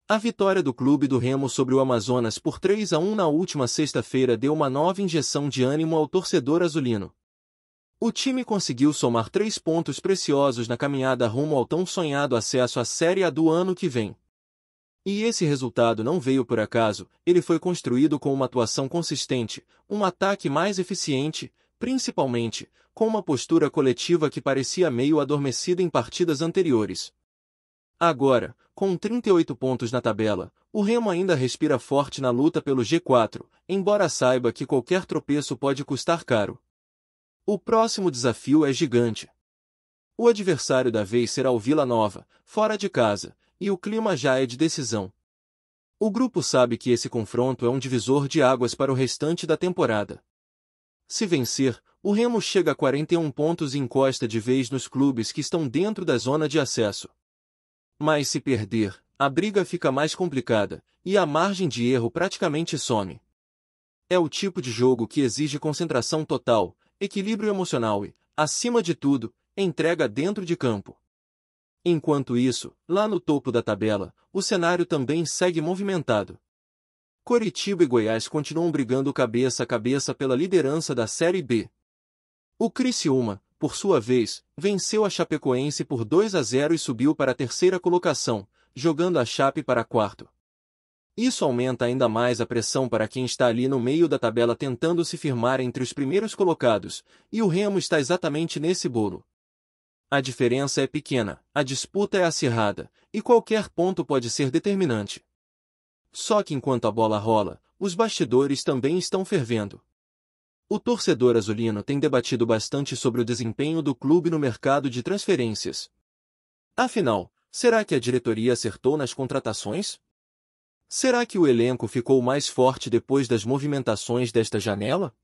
A vitória do Clube do Remo sobre o Amazonas por 3-1 na última sexta-feira deu uma nova injeção de ânimo ao torcedor azulino. O time conseguiu somar 3 pontos preciosos na caminhada rumo ao tão sonhado acesso à Série A do ano que vem. E esse resultado não veio por acaso, ele foi construído com uma atuação consistente, um ataque mais eficiente, principalmente, com uma postura coletiva que parecia meio adormecida em partidas anteriores. Agora, com 38 pontos na tabela, o Remo ainda respira forte na luta pelo G4, embora saiba que qualquer tropeço pode custar caro. O próximo desafio é gigante. O adversário da vez será o Vila Nova, fora de casa, e o clima já é de decisão. O grupo sabe que esse confronto é um divisor de águas para o restante da temporada. Se vencer, o Remo chega a 41 pontos e encosta de vez nos clubes que estão dentro da zona de acesso. Mas se perder, a briga fica mais complicada, e a margem de erro praticamente some. É o tipo de jogo que exige concentração total, equilíbrio emocional e, acima de tudo, entrega dentro de campo. Enquanto isso, lá no topo da tabela, o cenário também segue movimentado. Coritiba e Goiás continuam brigando cabeça a cabeça pela liderança da Série B. O Criciúma, por sua vez, venceu a Chapecoense por 2-0 e subiu para a terceira colocação, jogando a Chape para quarto. Isso aumenta ainda mais a pressão para quem está ali no meio da tabela tentando se firmar entre os primeiros colocados, e o Remo está exatamente nesse bolo. A diferença é pequena, a disputa é acirrada, e qualquer ponto pode ser determinante. Só que enquanto a bola rola, os bastidores também estão fervendo. O torcedor azulino tem debatido bastante sobre o desempenho do clube no mercado de transferências. Afinal, será que a diretoria acertou nas contratações? Será que o elenco ficou mais forte depois das movimentações desta janela?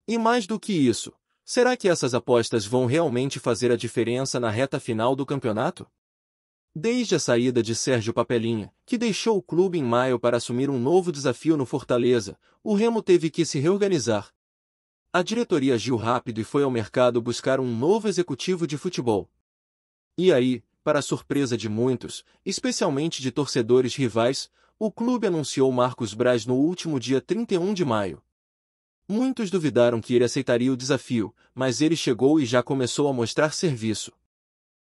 E mais do que isso, será que essas apostas vão realmente fazer a diferença na reta final do campeonato? Desde a saída de Sérgio Papelinha, que deixou o clube em maio para assumir um novo desafio no Fortaleza, o Remo teve que se reorganizar. A diretoria agiu rápido e foi ao mercado buscar um novo executivo de futebol. E aí, para a surpresa de muitos, especialmente de torcedores rivais, o clube anunciou Marcos Braz no último dia 31 de maio. Muitos duvidaram que ele aceitaria o desafio, mas ele chegou e já começou a mostrar serviço.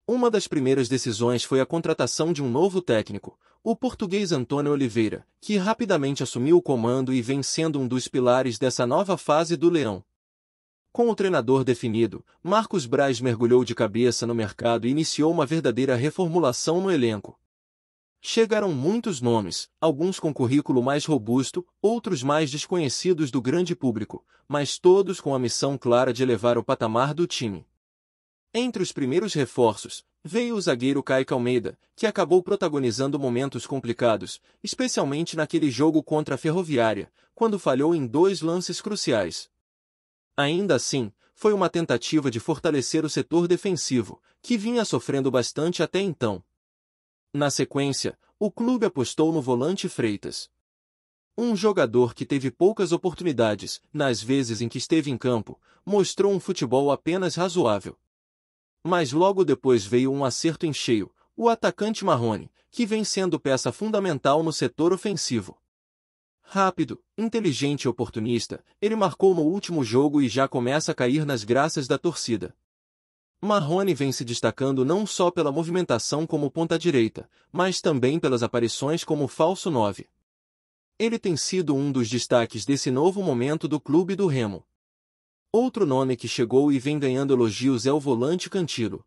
Uma das primeiras decisões foi a contratação de um novo técnico, o português Antônio Oliveira, que rapidamente assumiu o comando e vem sendo um dos pilares dessa nova fase do Leão. Com o treinador definido, Marcos Braz mergulhou de cabeça no mercado e iniciou uma verdadeira reformulação no elenco. Chegaram muitos nomes, alguns com currículo mais robusto, outros mais desconhecidos do grande público, mas todos com a missão clara de elevar o patamar do time. Entre os primeiros reforços, veio o zagueiro Caica Almeida, que acabou protagonizando momentos complicados, especialmente naquele jogo contra a Ferroviária, quando falhou em 2 lances cruciais. Ainda assim, foi uma tentativa de fortalecer o setor defensivo, que vinha sofrendo bastante até então. Na sequência, o clube apostou no volante Freitas. Um jogador que teve poucas oportunidades, nas vezes em que esteve em campo, mostrou um futebol apenas razoável. Mas logo depois veio um acerto em cheio, o atacante Marrone, que vem sendo peça fundamental no setor ofensivo. Rápido, inteligente e oportunista, ele marcou no último jogo e já começa a cair nas graças da torcida. Marrone vem se destacando não só pela movimentação como ponta-direita, mas também pelas aparições como falso 9. Ele tem sido um dos destaques desse novo momento do clube do Remo. Outro nome que chegou e vem ganhando elogios é o volante Cantilo.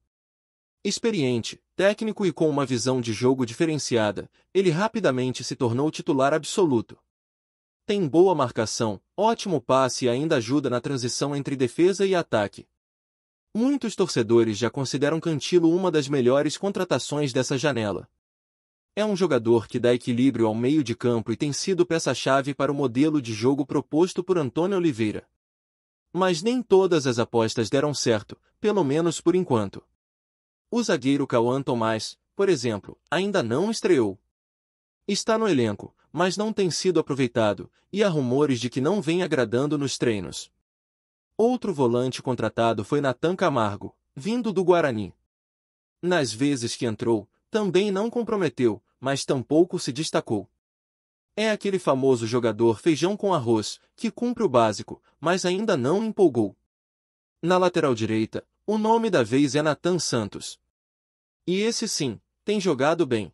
Experiente, técnico e com uma visão de jogo diferenciada, ele rapidamente se tornou titular absoluto. Tem boa marcação, ótimo passe e ainda ajuda na transição entre defesa e ataque. Muitos torcedores já consideram Cantilo uma das melhores contratações dessa janela. É um jogador que dá equilíbrio ao meio de campo e tem sido peça-chave para o modelo de jogo proposto por Antônio Oliveira. Mas nem todas as apostas deram certo, pelo menos por enquanto. O zagueiro Cauã Tomás, por exemplo, ainda não estreou. Está no elenco, mas não tem sido aproveitado, e há rumores de que não vem agradando nos treinos. Outro volante contratado foi Natan Camargo, vindo do Guarani. Nas vezes que entrou, também não comprometeu, mas tampouco se destacou. É aquele famoso jogador feijão com arroz, que cumpre o básico, mas ainda não empolgou. Na lateral direita, o nome da vez é Nathan Santos. E esse sim, tem jogado bem.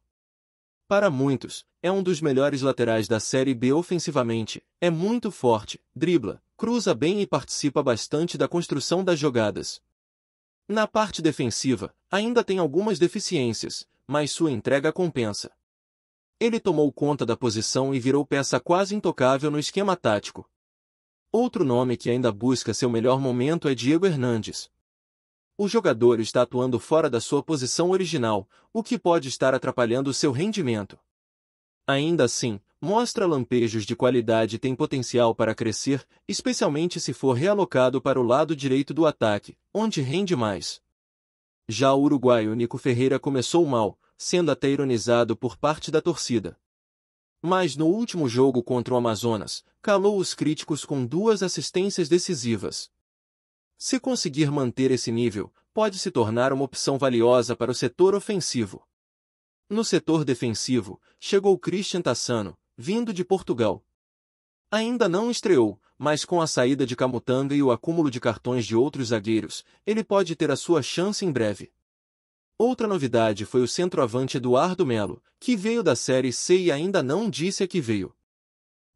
Para muitos, é um dos melhores laterais da Série B ofensivamente, é muito forte, dribla, cruza bem e participa bastante da construção das jogadas. Na parte defensiva, ainda tem algumas deficiências, mas sua entrega compensa. Ele tomou conta da posição e virou peça quase intocável no esquema tático. Outro nome que ainda busca seu melhor momento é Diego Hernandes. O jogador está atuando fora da sua posição original, o que pode estar atrapalhando seu rendimento. Ainda assim, mostra lampejos de qualidade e tem potencial para crescer, especialmente se for realocado para o lado direito do ataque, onde rende mais. Já o uruguaio Nico Ferreira começou mal, sendo até ironizado por parte da torcida. Mas no último jogo contra o Amazonas, calou os críticos com 2 assistências decisivas. Se conseguir manter esse nível, pode se tornar uma opção valiosa para o setor ofensivo. No setor defensivo, chegou Christian Tassano, vindo de Portugal. Ainda não estreou, mas com a saída de Camutanga e o acúmulo de cartões de outros zagueiros, ele pode ter a sua chance em breve. Outra novidade foi o centroavante Eduardo Melo, que veio da Série C e ainda não disse a que veio.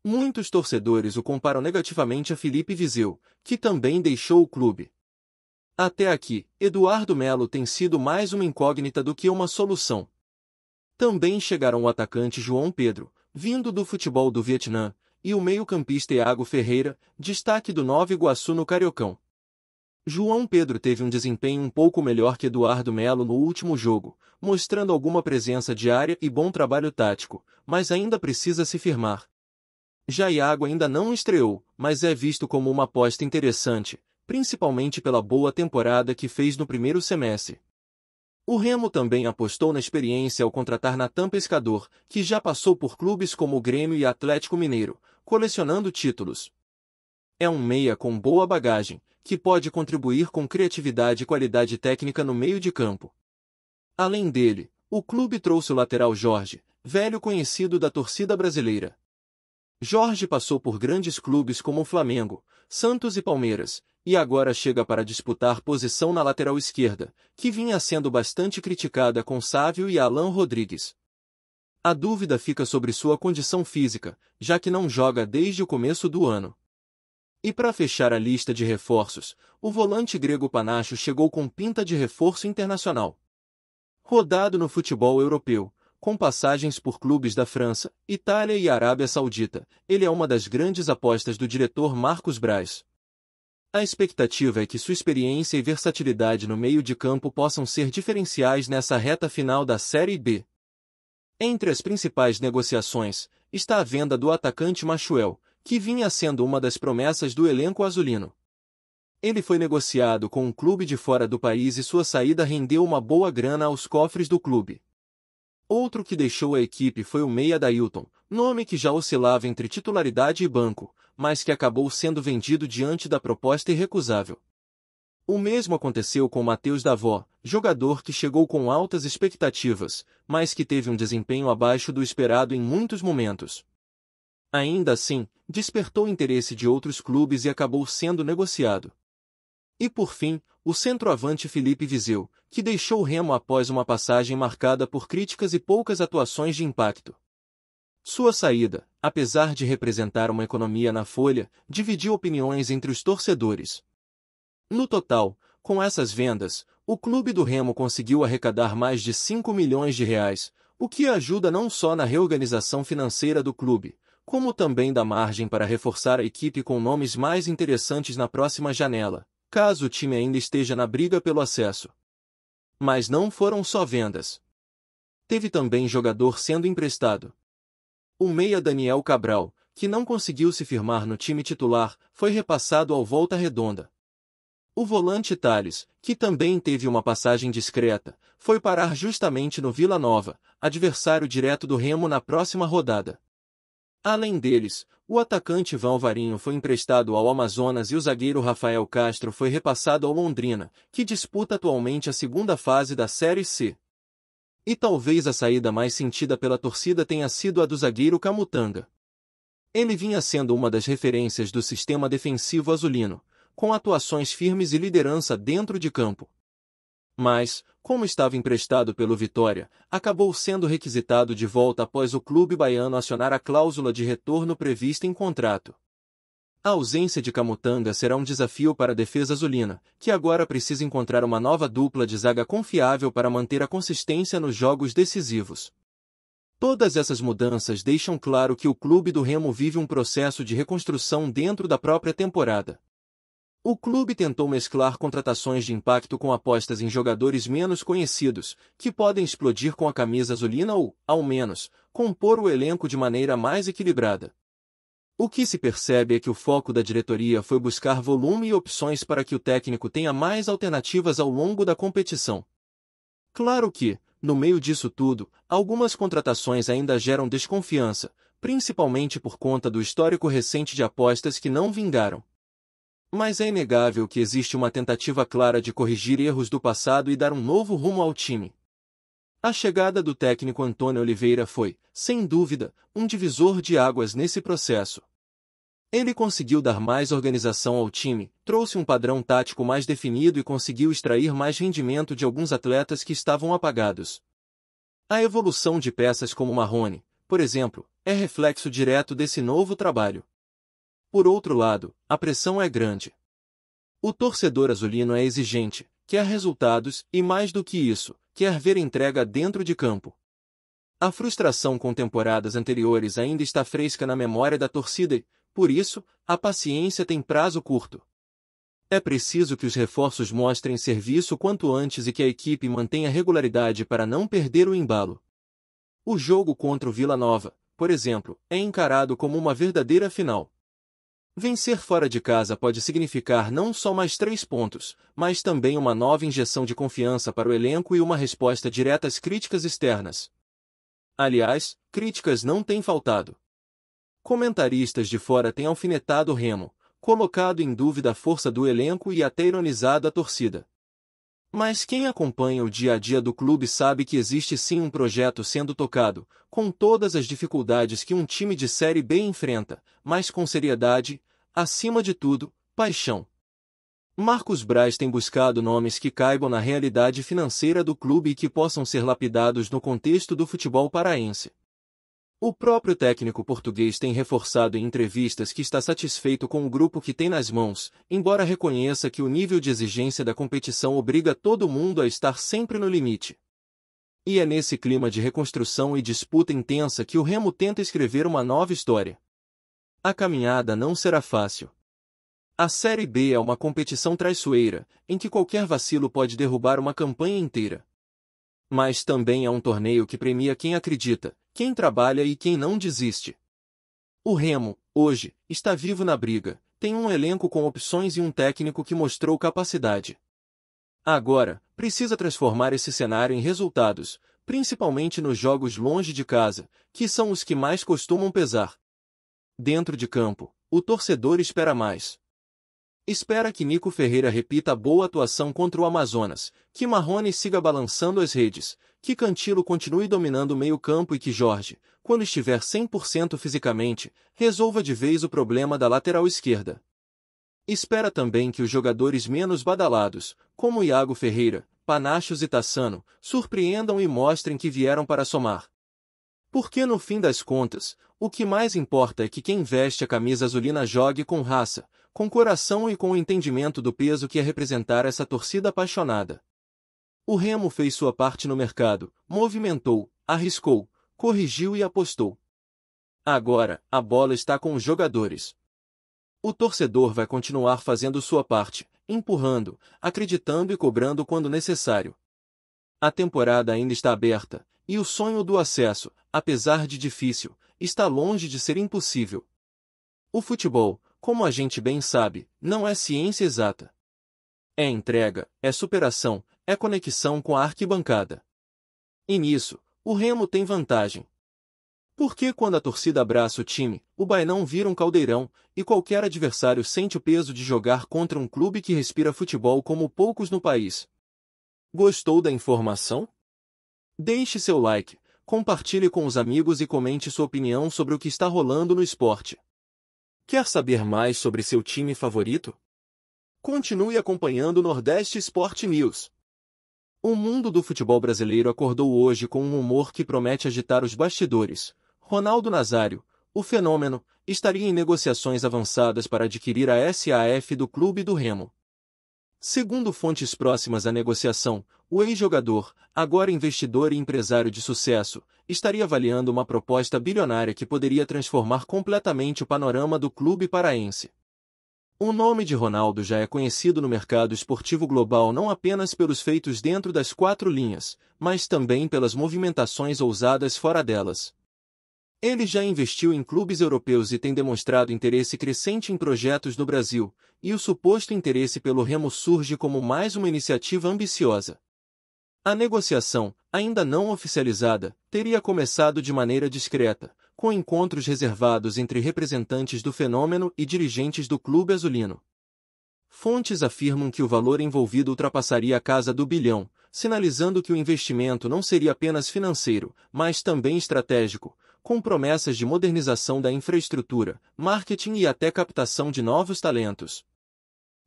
Muitos torcedores o comparam negativamente a Filipe Viseu, que também deixou o clube. Até aqui, Eduardo Melo tem sido mais uma incógnita do que uma solução. Também chegaram o atacante João Pedro, vindo do futebol do Vietnã, e o meio-campista Iago Ferreira, destaque do Nova Iguaçu no Cariocão. João Pedro teve um desempenho um pouco melhor que Eduardo Melo no último jogo, mostrando alguma presença de área e bom trabalho tático, mas ainda precisa se firmar. Já Iago ainda não estreou, mas é visto como uma aposta interessante, principalmente pela boa temporada que fez no primeiro semestre. O Remo também apostou na experiência ao contratar Natan Pescador, que já passou por clubes como o Grêmio e Atlético Mineiro, colecionando títulos. É um meia com boa bagagem, que pode contribuir com criatividade e qualidade técnica no meio de campo. Além dele, o clube trouxe o lateral Jorge, velho conhecido da torcida brasileira. Jorge passou por grandes clubes como o Flamengo, Santos e Palmeiras, e agora chega para disputar posição na lateral esquerda, que vinha sendo bastante criticada com Sávio e Alan Rodrigues. A dúvida fica sobre sua condição física, já que não joga desde o começo do ano. E para fechar a lista de reforços, o volante grego Panacho chegou com pinta de reforço internacional. Rodado no futebol europeu, com passagens por clubes da França, Itália e Arábia Saudita, ele é uma das grandes apostas do diretor Marcos Braz. A expectativa é que sua experiência e versatilidade no meio de campo possam ser diferenciais nessa reta final da Série B. Entre as principais negociações, está a venda do atacante Machuel, que vinha sendo uma das promessas do elenco azulino. Ele foi negociado com um clube de fora do país e sua saída rendeu uma boa grana aos cofres do clube. Outro que deixou a equipe foi o meia Dailton, nome que já oscilava entre titularidade e banco, mas que acabou sendo vendido diante da proposta irrecusável. O mesmo aconteceu com Matheus Davó, jogador que chegou com altas expectativas, mas que teve um desempenho abaixo do esperado em muitos momentos. Ainda assim, despertou interesse de outros clubes e acabou sendo negociado. E por fim, o centroavante Filipe Viseu, que deixou o Remo após uma passagem marcada por críticas e poucas atuações de impacto. Sua saída, apesar de representar uma economia na folha, dividiu opiniões entre os torcedores. No total, com essas vendas, o clube do Remo conseguiu arrecadar mais de 5 milhões de reais, o que ajuda não só na reorganização financeira do clube, como também dá margem para reforçar a equipe com nomes mais interessantes na próxima janela, caso o time ainda esteja na briga pelo acesso. Mas não foram só vendas. Teve também jogador sendo emprestado. O meia Daniel Cabral, que não conseguiu se firmar no time titular, foi repassado ao Volta Redonda. O volante Thales, que também teve uma passagem discreta, foi parar justamente no Vila Nova, adversário direto do Remo na próxima rodada. Além deles, o atacante Ivan Alvarinho foi emprestado ao Amazonas e o zagueiro Rafael Castro foi repassado ao Londrina, que disputa atualmente a segunda fase da Série C. E talvez a saída mais sentida pela torcida tenha sido a do zagueiro Camutanga. Ele vinha sendo uma das referências do sistema defensivo azulino, com atuações firmes e liderança dentro de campo. Mas, como estava emprestado pelo Vitória, acabou sendo requisitado de volta após o clube baiano acionar a cláusula de retorno prevista em contrato. A ausência de Camutanga será um desafio para a defesa azulina, que agora precisa encontrar uma nova dupla de zaga confiável para manter a consistência nos jogos decisivos. Todas essas mudanças deixam claro que o clube do Remo vive um processo de reconstrução dentro da própria temporada. O clube tentou mesclar contratações de impacto com apostas em jogadores menos conhecidos, que podem explodir com a camisa azulina ou, ao menos, compor o elenco de maneira mais equilibrada. O que se percebe é que o foco da diretoria foi buscar volume e opções para que o técnico tenha mais alternativas ao longo da competição. Claro que, no meio disso tudo, algumas contratações ainda geram desconfiança, principalmente por conta do histórico recente de apostas que não vingaram. Mas é inegável que existe uma tentativa clara de corrigir erros do passado e dar um novo rumo ao time. A chegada do técnico Antônio Oliveira foi, sem dúvida, um divisor de águas nesse processo. Ele conseguiu dar mais organização ao time, trouxe um padrão tático mais definido e conseguiu extrair mais rendimento de alguns atletas que estavam apagados. A evolução de peças como Marrone, por exemplo, é reflexo direto desse novo trabalho. Por outro lado, a pressão é grande. O torcedor azulino é exigente, quer resultados e, mais do que isso, quer ver entrega dentro de campo. A frustração com temporadas anteriores ainda está fresca na memória da torcida e, por isso, a paciência tem prazo curto. É preciso que os reforços mostrem serviço quanto antes e que a equipe mantenha regularidade para não perder o embalo. O jogo contra o Vila Nova, por exemplo, é encarado como uma verdadeira final. Vencer fora de casa pode significar não só mais 3 pontos, mas também uma nova injeção de confiança para o elenco e uma resposta direta às críticas externas. Aliás, críticas não têm faltado. Comentaristas de fora têm alfinetado o Remo, colocado em dúvida a força do elenco e até ironizado a torcida. Mas quem acompanha o dia a dia do clube sabe que existe sim um projeto sendo tocado, com todas as dificuldades que um time de Série B enfrenta, mas com seriedade, acima de tudo, paixão. Marcos Braz tem buscado nomes que caibam na realidade financeira do clube e que possam ser lapidados no contexto do futebol paraense. O próprio técnico português tem reforçado em entrevistas que está satisfeito com o grupo que tem nas mãos, embora reconheça que o nível de exigência da competição obriga todo mundo a estar sempre no limite. E é nesse clima de reconstrução e disputa intensa que o Remo tenta escrever uma nova história. A caminhada não será fácil. A Série B é uma competição traiçoeira, em que qualquer vacilo pode derrubar uma campanha inteira. Mas também é um torneio que premia quem acredita, quem trabalha e quem não desiste. O Remo, hoje, está vivo na briga, tem um elenco com opções e um técnico que mostrou capacidade. Agora, precisa transformar esse cenário em resultados, principalmente nos jogos longe de casa, que são os que mais costumam pesar. Dentro de campo, o torcedor espera mais. Espera que Nico Ferreira repita a boa atuação contra o Amazonas, que Marrone siga balançando as redes, que Cantilo continue dominando o meio-campo e que Jorge, quando estiver 100% fisicamente, resolva de vez o problema da lateral esquerda. Espera também que os jogadores menos badalados, como Iago Ferreira, Panachos e Tassano, surpreendam e mostrem que vieram para somar. Porque no fim das contas, o que mais importa é que quem veste a camisa azulina jogue com raça, com coração e com o entendimento do peso que é representar essa torcida apaixonada. O Remo fez sua parte no mercado, movimentou, arriscou, corrigiu e apostou. Agora, a bola está com os jogadores. O torcedor vai continuar fazendo sua parte, empurrando, acreditando e cobrando quando necessário. A temporada ainda está aberta, e o sonho do acesso, apesar de difícil, está longe de ser impossível. O futebol, como a gente bem sabe, não é ciência exata. É entrega, é superação, é conexão com a arquibancada. E nisso, o Remo tem vantagem. Porque quando a torcida abraça o time, o Bainão vira um caldeirão, e qualquer adversário sente o peso de jogar contra um clube que respira futebol como poucos no país. Gostou da informação? Deixe seu like, compartilhe com os amigos e comente sua opinião sobre o que está rolando no esporte. Quer saber mais sobre seu time favorito? Continue acompanhando o Nordeste Sport News. O mundo do futebol brasileiro acordou hoje com um rumor que promete agitar os bastidores. Ronaldo Nazário, o fenômeno, estaria em negociações avançadas para adquirir a SAF do clube do Remo. Segundo fontes próximas à negociação, o ex-jogador, agora investidor e empresário de sucesso, estaria avaliando uma proposta bilionária que poderia transformar completamente o panorama do clube paraense. O nome de Ronaldo já é conhecido no mercado esportivo global não apenas pelos feitos dentro das quatro linhas, mas também pelas movimentações ousadas fora delas. Ele já investiu em clubes europeus e tem demonstrado interesse crescente em projetos no Brasil, e o suposto interesse pelo Remo surge como mais uma iniciativa ambiciosa. A negociação, ainda não oficializada, teria começado de maneira discreta, com encontros reservados entre representantes do fenômeno e dirigentes do clube azulino. Fontes afirmam que o valor envolvido ultrapassaria a casa do bilhão, sinalizando que o investimento não seria apenas financeiro, mas também estratégico, com promessas de modernização da infraestrutura, marketing e até captação de novos talentos.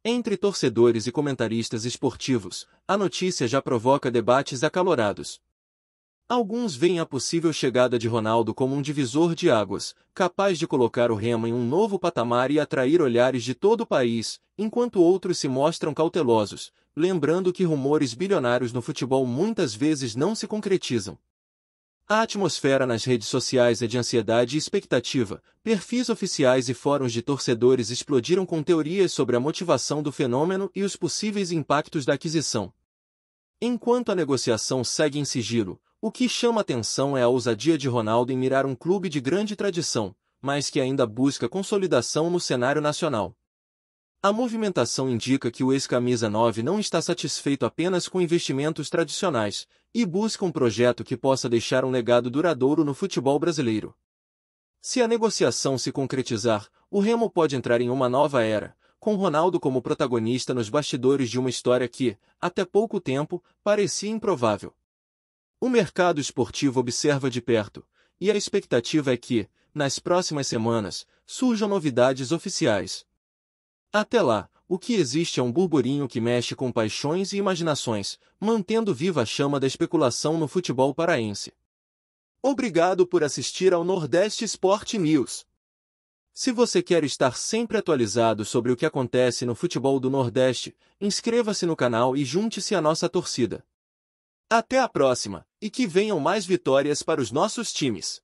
Entre torcedores e comentaristas esportivos, a notícia já provoca debates acalorados. Alguns veem a possível chegada de Ronaldo como um divisor de águas, capaz de colocar o Remo em um novo patamar e atrair olhares de todo o país, enquanto outros se mostram cautelosos, lembrando que rumores bilionários no futebol muitas vezes não se concretizam. A atmosfera nas redes sociais é de ansiedade e expectativa. Perfis oficiais e fóruns de torcedores explodiram com teorias sobre a motivação do fenômeno e os possíveis impactos da aquisição. Enquanto a negociação segue em sigilo, o que chama atenção é a ousadia de Ronaldo em mirar um clube de grande tradição, mas que ainda busca consolidação no cenário nacional. A movimentação indica que o ex-camisa 9 não está satisfeito apenas com investimentos tradicionais, e busca um projeto que possa deixar um legado duradouro no futebol brasileiro. Se a negociação se concretizar, o Remo pode entrar em uma nova era, com Ronaldo como protagonista nos bastidores de uma história que, até pouco tempo, parecia improvável. O mercado esportivo observa de perto, e a expectativa é que, nas próximas semanas, surjam novidades oficiais. Até lá, o que existe é um burburinho que mexe com paixões e imaginações, mantendo viva a chama da especulação no futebol paraense. Obrigado por assistir ao Nordeste Sport News. Se você quer estar sempre atualizado sobre o que acontece no futebol do Nordeste, inscreva-se no canal e junte-se à nossa torcida. Até a próxima, e que venham mais vitórias para os nossos times.